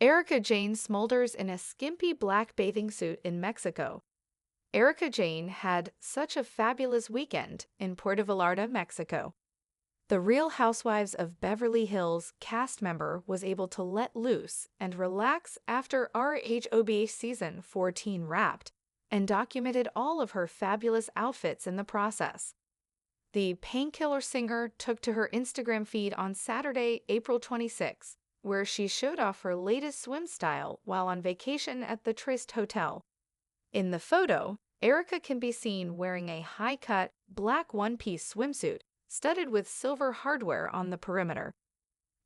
Erika Jayne smolders in a skimpy black bathing suit in Mexico. Erika Jayne had such a fabulous weekend in Puerto Vallarta, Mexico. The Real Housewives of Beverly Hills cast member was able to let loose and relax after rhobh season 14 wrapped and documented all of her fabulous outfits in the process. The Painkiller singer took to her Instagram feed on Saturday, April 26, where she showed off her latest swim style while on vacation at the Trist Hotel. In the photo, Erika can be seen wearing a high-cut, black one-piece swimsuit studded with silver hardware on the perimeter.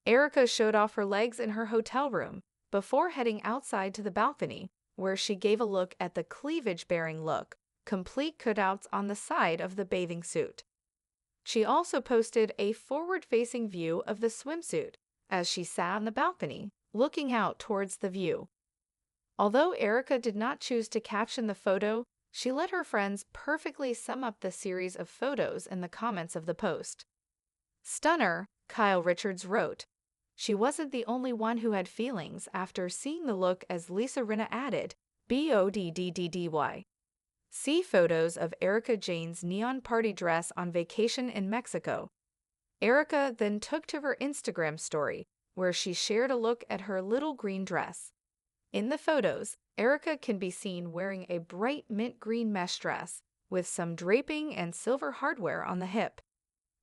Erika showed off her legs in her hotel room before heading outside to the balcony, where she gave a look at the cleavage-bearing look, complete cutouts on the side of the bathing suit. She also posted a forward-facing view of the swimsuit as she sat on the balcony, looking out towards the view. Although Erika did not choose to caption the photo, she let her friends perfectly sum up the series of photos in the comments of the post. Stunner, Kyle Richards wrote. She wasn't the only one who had feelings after seeing the look, as Lisa Rinna added, BODDDY. See photos of Erika Jayne's neon party dress on vacation in Mexico. Erika then took to her Instagram story, where she shared a look at her little green dress. In the photos, Erika can be seen wearing a bright mint green mesh dress with some draping and silver hardware on the hip.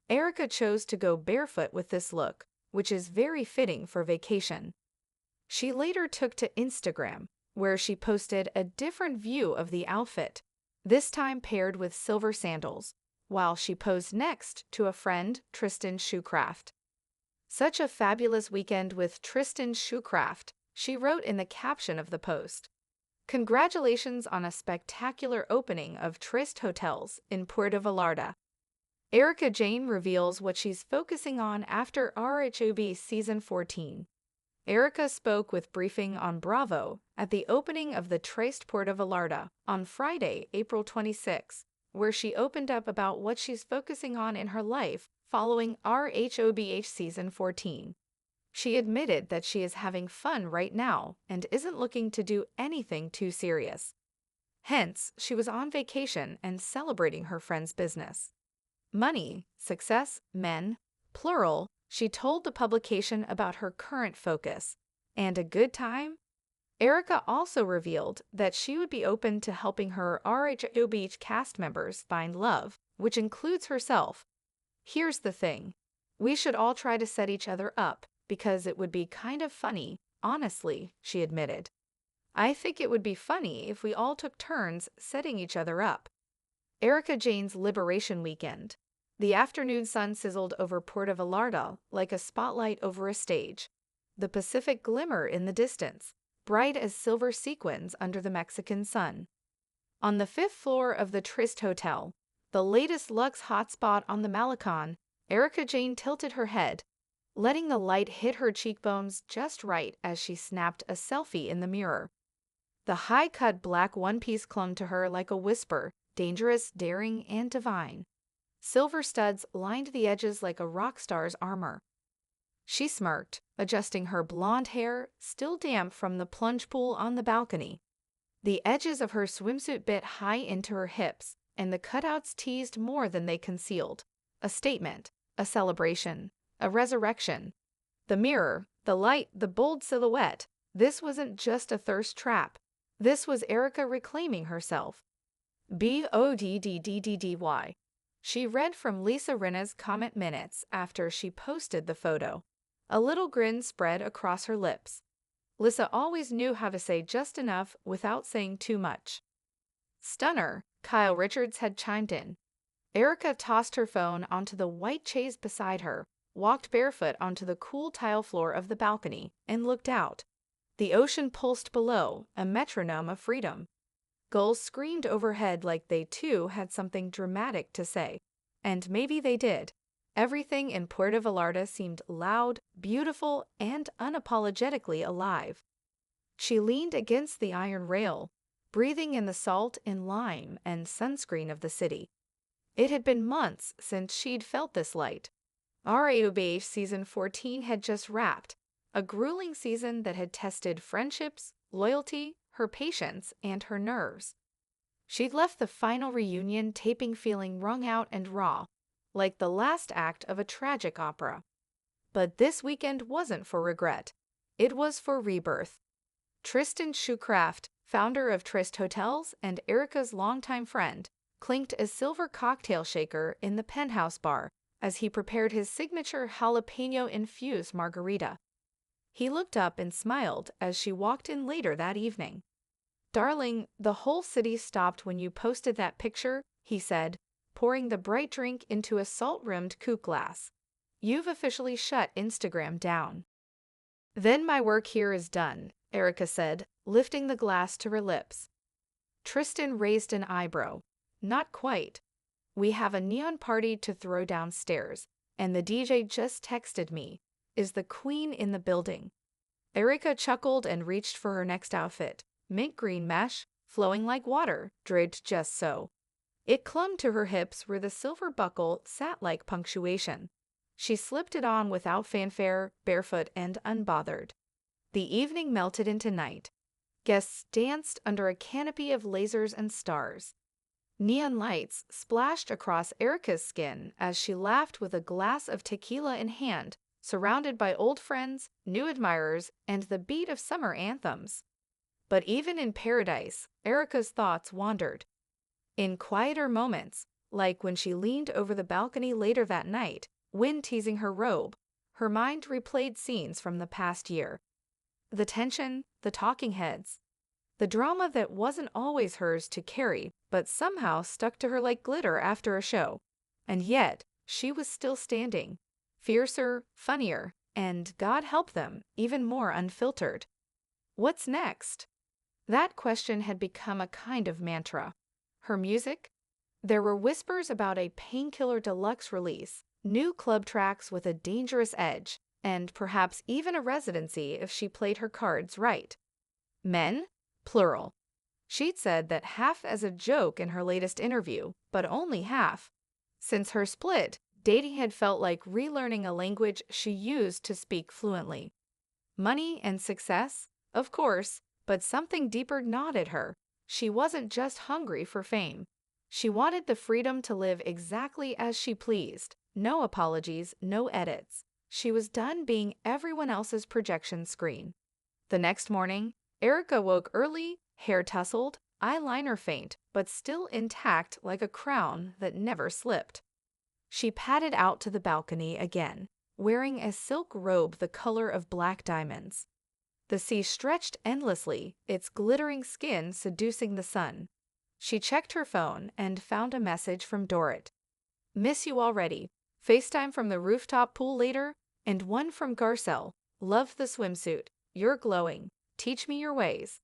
Erika chose to go barefoot with this look, which is very fitting for vacation. She later took to Instagram, where she posted a different view of the outfit, this time paired with silver sandals, while she posed next to a friend, Tristan Shoecraft. Such a fabulous weekend with Tristan Shoecraft, she wrote in the caption of the post. Congratulations on a spectacular opening of Trist Hotels in Puerto Vallarta. Erika Jayne reveals what she's focusing on after rhobh season 14. Erika spoke with Briefing on Bravo at the opening of the Trist Puerto Vallarta on Friday, April 26, where she opened up about what she's focusing on in her life following rhobh season 14. She admitted that she is having fun right now and isn't looking to do anything too serious. Hence, she was on vacation and celebrating her friend's business. Money, success, men, plural, she told the publication about her current focus. And a good time? Erika also revealed that she would be open to helping her rhobh cast members find love, which includes herself. Here's the thing. We should all try to set each other up, because it would be kind of funny, honestly, she admitted. I think it would be funny if we all took turns setting each other up. Erika Jayne's Liberation Weekend. The afternoon sun sizzled over Puerto Vallarta like a spotlight over a stage. The Pacific glimmered in the distance, bright as silver sequins under the Mexican sun. On the 5th floor of the Trist Hotel, the latest luxe hotspot on the Malecon, Erika Jayne tilted her head, letting the light hit her cheekbones just right as she snapped a selfie in the mirror. The high-cut black one-piece clung to her like a whisper, dangerous, daring, and divine. Silver studs lined the edges like a rock star's armor. She smirked, adjusting her blonde hair, still damp from the plunge pool on the balcony. The edges of her swimsuit bit high into her hips, and the cutouts teased more than they concealed. A statement, a celebration, a resurrection. The mirror, the light, the bold silhouette. This wasn't just a thirst trap. This was Erika reclaiming herself. BODDDDY. She read from Lisa Rinna's comment minutes after she posted the photo. A little grin spread across her lips. Lisa always knew how to say just enough without saying too much. Stunner, Kyle Richards had chimed in. Erika tossed her phone onto the white chaise beside her, walked barefoot onto the cool tile floor of the balcony, and looked out. The ocean pulsed below, a metronome of freedom. Gulls screamed overhead like they too had something dramatic to say. And maybe they did. Everything in Puerto Vallarta seemed loud, beautiful, and unapologetically alive. She leaned against the iron rail, breathing in the salt and lime and sunscreen of the city. It had been months since she'd felt this light. rhobh season 14 had just wrapped, a grueling season that had tested friendships, loyalty, her patience, and her nerves. She'd left the final reunion taping feeling wrung out and raw, like the last act of a tragic opera. But this weekend wasn't for regret. It was for rebirth. Tristan Schucraft, founder of Trist Hotels and Erika's longtime friend, clinked a silver cocktail shaker in the penthouse bar as he prepared his signature jalapeno-infused margarita. He looked up and smiled as she walked in later that evening. "Darling, the whole city stopped when you posted that picture," he said, pouring the bright drink into a salt-rimmed coupe glass. "You've officially shut Instagram down." "Then my work here is done," Erika said, lifting the glass to her lips. Tristan raised an eyebrow. "Not quite. We have a neon party to throw downstairs, and the DJ just texted me. Is the queen in the building?" Erika chuckled and reached for her next outfit, mint green mesh, flowing like water, draped just so. It clung to her hips where the silver buckle sat like punctuation. She slipped it on without fanfare, barefoot and unbothered. The evening melted into night. Guests danced under a canopy of lasers and stars. Neon lights splashed across Erika's skin as she laughed with a glass of tequila in hand, surrounded by old friends, new admirers, and the beat of summer anthems. But even in paradise, Erika's thoughts wandered. In quieter moments, like when she leaned over the balcony later that night, wind teasing her rhobh, her mind replayed scenes from the past year. The tension, the talking heads, the drama that wasn't always hers to carry, but somehow stuck to her like glitter after a show. And yet, she was still standing, fiercer, funnier, and, God help them, even more unfiltered. What's next? That question had become a kind of mantra. Her music? There were whispers about a Painkiller Deluxe release, new club tracks with a dangerous edge, and perhaps even a residency if she played her cards right. Men? Plural. She'd said that half as a joke in her latest interview, but only half. Since her split, dating had felt like relearning a language she used to speak fluently. Money and success? Of course, but something deeper gnawed at her. She wasn't just hungry for fame. She wanted the freedom to live exactly as she pleased. No apologies, no edits. She was done being everyone else's projection screen. The next morning, Erika woke early, hair tousled, eyeliner faint, but still intact like a crown that never slipped. She padded out to the balcony again, wearing a silk robe the color of black diamonds. The sea stretched endlessly, its glittering skin seducing the sun. She checked her phone and found a message from Dorrit. "Miss you already. FaceTime from the rooftop pool later," and one from Garcelle. "Love the swimsuit. You're glowing. Teach me your ways."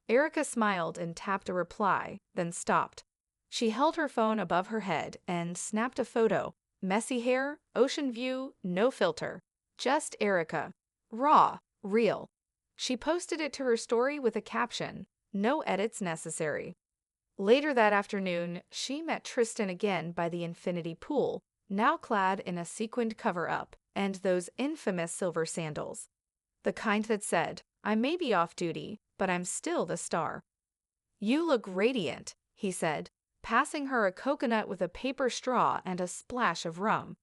Erika smiled and tapped a reply, then stopped. She held her phone above her head and snapped a photo. Messy hair, ocean view, no filter. Just Erika. Raw, real. She posted it to her story with a caption, "No edits necessary." Later that afternoon, she met Tristan again by the infinity pool, now clad in a sequined cover-up and those infamous silver sandals. The kind that said, "I may be off duty, but I'm still the star." "You look radiant," he said, passing her a coconut with a paper straw and a splash of rum.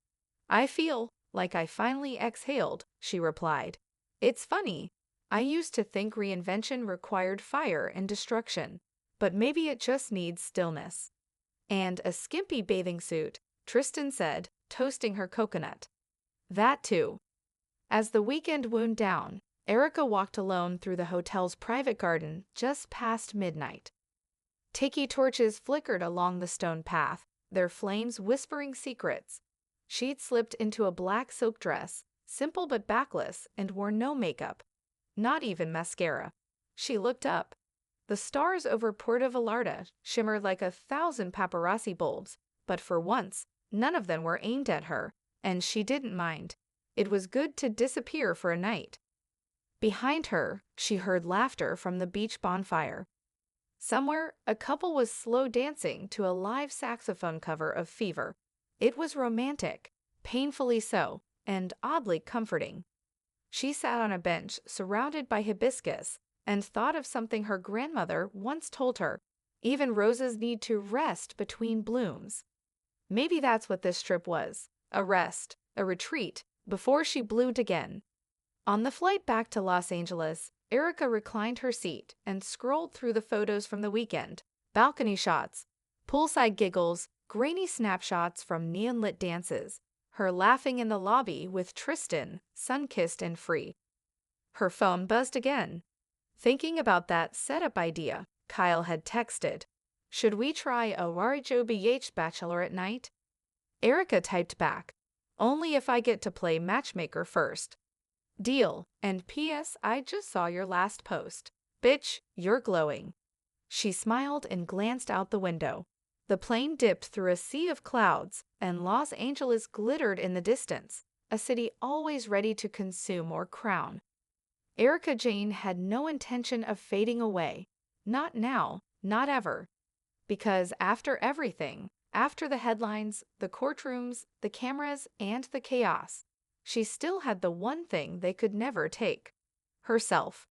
"I feel like I finally exhaled," she replied. "It's funny. I used to think reinvention required fire and destruction, but maybe it just needs stillness." "And a skimpy bathing suit," Tristan said, toasting her coconut. "That too." As the weekend wound down, Erika walked alone through the hotel's private garden just past midnight. Tiki torches flickered along the stone path, their flames whispering secrets. She'd slipped into a black silk dress, simple but backless, and wore no makeup. Not even mascara. She looked up. The stars over Puerto Vallarta shimmered like 1,000 paparazzi bulbs, but for once, none of them were aimed at her, and she didn't mind. It was good to disappear for a night. Behind her, she heard laughter from the beach bonfire. Somewhere, a couple was slow dancing to a live saxophone cover of Fever. It was romantic, painfully so, and oddly comforting. She sat on a bench surrounded by hibiscus and thought of something her grandmother once told her: even roses need to rest between blooms. Maybe that's what this trip was, a rest, a retreat, before she bloomed again. On the flight back to Los Angeles, Erika reclined her seat and scrolled through the photos from the weekend: balcony shots, poolside giggles, grainy snapshots from neon-lit dances, her laughing in the lobby with Tristan, sun-kissed and free. Her phone buzzed again. Thinking about that setup idea, Kyle had texted, "Should we try a Warijo BH bachelorette night?" Erika typed back, "Only if I get to play matchmaker first." Deal, and P.S. I just saw your last post. Bitch, you're glowing. She smiled and glanced out the window. The plane dipped through a sea of clouds, and Los Angeles glittered in the distance, a city always ready to consume or crown. Erika Jayne had no intention of fading away. Not now, not ever. Because after everything, after the headlines, the courtrooms, the cameras, and the chaos, she still had the one thing they could never take: herself.